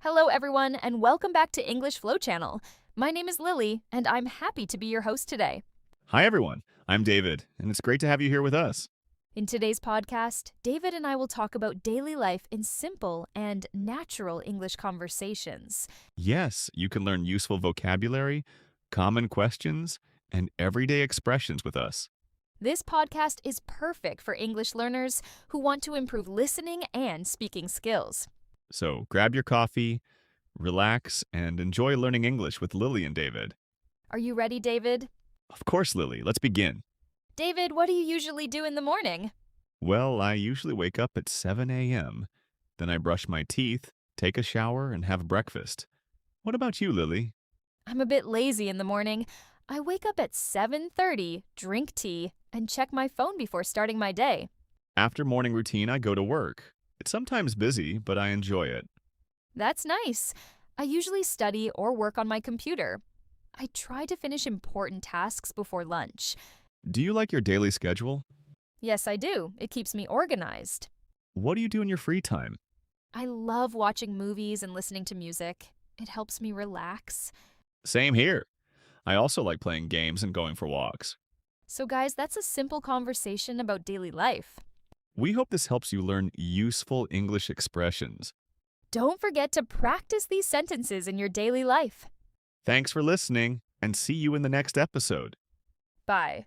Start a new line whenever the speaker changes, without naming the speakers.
Hello, everyone, and welcome back to English Flow Channel. My name is Lily, and I'm happy to be your host today.
Hi, everyone. I'm David, and it's great to have you here with us.
In today's podcast, David and I will talk about daily life in simple and natural English conversations.
Yes, you can learn useful vocabulary, common questions, and everyday expressions with us.
This podcast is perfect for English learners who want to improve listening and speaking skills.
So grab your coffee, relax, and enjoy learning English with Lily and David.
Are you ready, David?
Of course, Lily. Let's begin.
David, what do you usually do in the morning?
Well, I usually wake up at 7 a.m. Then I brush my teeth, take a shower, and have breakfast. What about you, Lily?
I'm a bit lazy in the morning. I wake up at 7:30, drink tea, and check my phone before starting my day.
After morning routine, I go to work. It's sometimes busy, but I enjoy it.
That's nice. I usually study or work on my computer. I try to finish important tasks before lunch.
Do you like your daily schedule?
Yes, I do. It keeps me organized.
What do you do in your free time?
I love watching movies and listening to music. It helps me relax.
Same here. I also like playing games and going for walks.
So, guys, that's a simple conversation about daily life.
We hope this helps you learn useful English expressions.
Don't forget to practice these sentences in your daily life.
Thanks for listening, and see you in the next episode.
Bye.